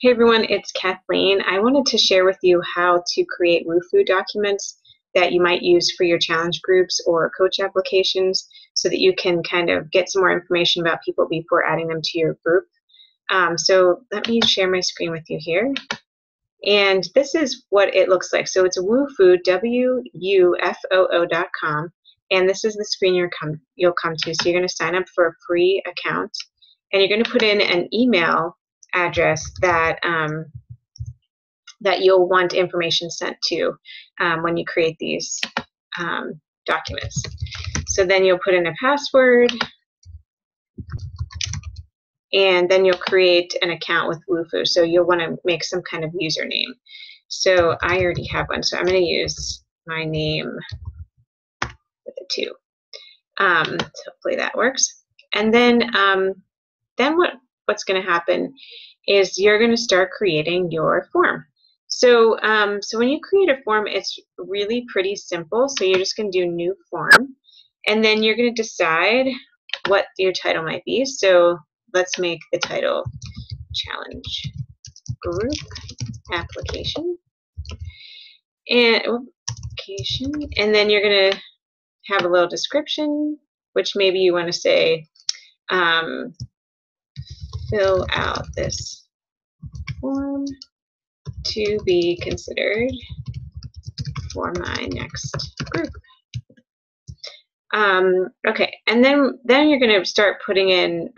Hey everyone, it's Kathleen. I wanted to share with you how to create wufoo documents that you might use for your challenge groups or coach applications so that you can kind of get some more information about people before adding them to your group. So let me share my screen with you here. And this is what it looks like. So it's wufoo, wufoo.com. And this is the screen you'll come to. So you're going to sign up for a free account. And you're going to put in an email address that that you'll want information sent to when you create these documents. So then you'll put in a password, and then you'll create an account with wufoo. So you'll want to make some kind of username. So I already have one, so I'm going to use my name with a 2. So hopefully that works. And then what's going to happen is you're going to start creating your form. So, so when you create a form, it's really pretty simple. So you're just going to do new form, and then you're going to decide what your title might be. So let's make the title Challenge Group Application. And then you're going to have a little description, which maybe you want to say, fill out this form to be considered for my next group. Okay, and then you're going to start putting in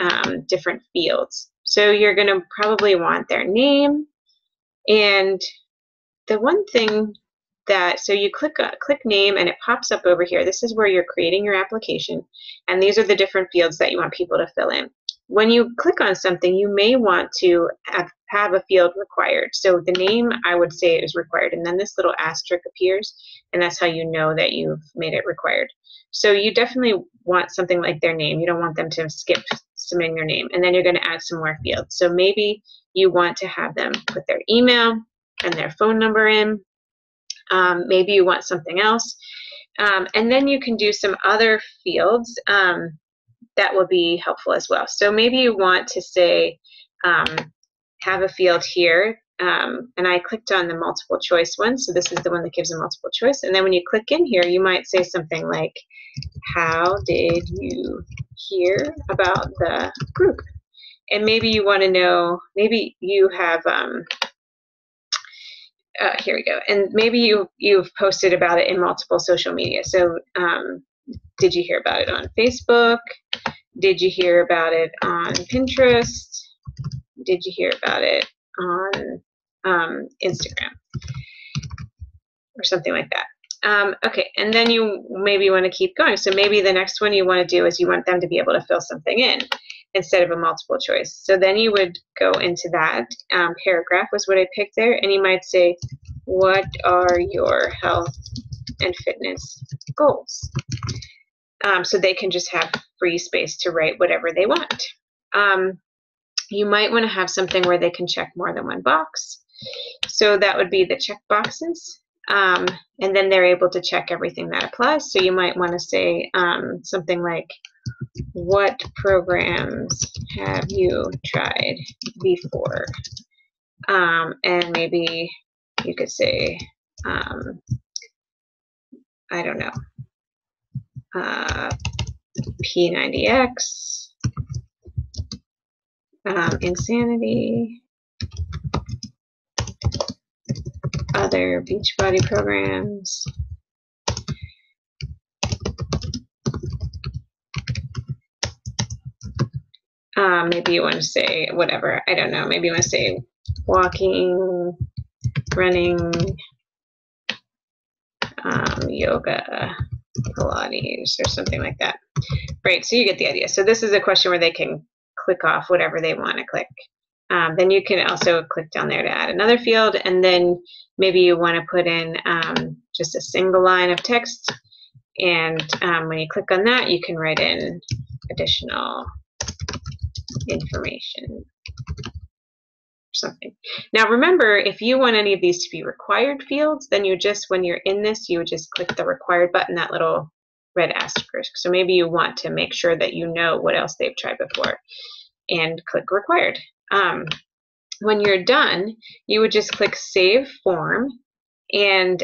different fields. So you're going to probably want their name, and the one thing that, so you click name and it pops up over here. This is where you're creating your application, and these are the different fields that you want people to fill in. When you click on something, you may want to have a field required. So the name, I would say, is required, and then this little asterisk appears, and that's how you know that you've made it required. So you definitely want something like their name. You don't want them to skip submitting their name, and then you're going to add some more fields. So maybe you want to have them put their email and their phone number in. Maybe you want something else, and then you can do some other fields that will be helpful as well. So maybe you want to say, have a field here, and I clicked on the multiple choice one, so this is the one that gives a multiple choice. And then when you click in here, you might say something like, how did you hear about the group? And maybe you want to know, maybe you have, here we go, and maybe you've posted about it in multiple social media. So did you hear about it on Facebook? Did you hear about it on Pinterest? Did you hear about it on Instagram? Or something like that. Okay, and then you maybe want to keep going. So maybe the next one you want to do is you want them to be able to fill something in instead of a multiple choice. So then you would go into that paragraph was what I picked there, and you might say, what are your health and fitness goals? So they can just have free space to write whatever they want. You might want to have something where they can check more than one box. So that would be the check boxes. And then they're able to check everything that applies. So you might want to say something like, what programs have you tried before? And maybe you could say, I don't know, P90X, Insanity, other Beachbody programs, maybe you want to say whatever, I don't know, maybe you want to say walking, running, yoga, Pilates, or something like that. Right, so you get the idea. So this is a question where they can click off whatever they want to click. Then you can also click down there to add another field, and then maybe you want to put in just a single line of text, and when you click on that, you can write in additional information or something. Now remember, if you want any of these to be required fields, then you just, when you're in this, you would just click the required button, that little red asterisk. So maybe you want to make sure that you know what else they've tried before, and click required. when you're done, you would just click Save Form, and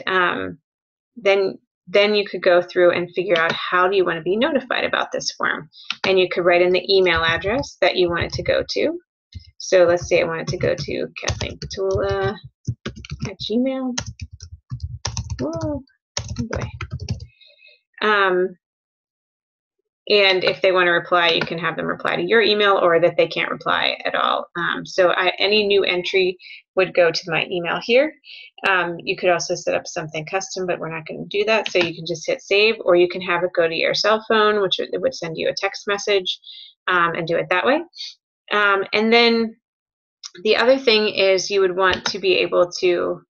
then you could go through and figure out how do you want to be notified about this form. And you could write in the email address that you want it to go to. So let's say I want it to go to Kathleen Petula at Gmail. Whoa, oh boy. And if they want to reply, you can have them reply to your email, or that they can't reply at all. So any new entry would go to my email here. You could also set up something custom, but we're not going to do that. So you can just hit save, or you can have it go to your cell phone, which it would send you a text message, and do it that way. And then the other thing is you would want to be able to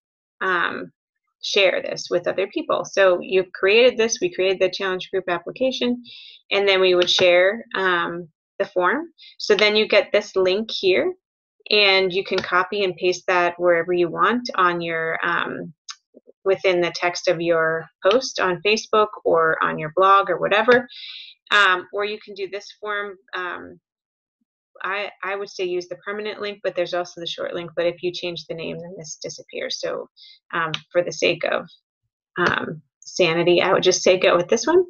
share this with other people. So you've created this, we created the challenge group application, and then we would share the form. So then you get this link here, and you can copy and paste that wherever you want on your within the text of your post on Facebook or on your blog or whatever. Or you can do this form. I would say use the permanent link, but there's also the short link. But if you change the name, then this disappears. So for the sake of sanity, I would just say go with this one.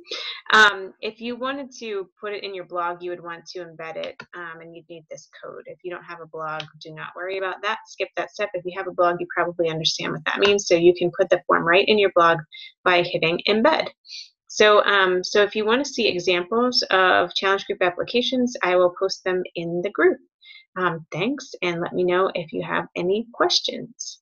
If you wanted to put it in your blog, you would want to embed it, and you'd need this code. If you don't have a blog, do not worry about that. Skip that step. If you have a blog, you probably understand what that means. So you can put the form right in your blog by hitting embed. So, so if you want to see examples of challenge group applications, I will post them in the group. Thanks, and let me know if you have any questions.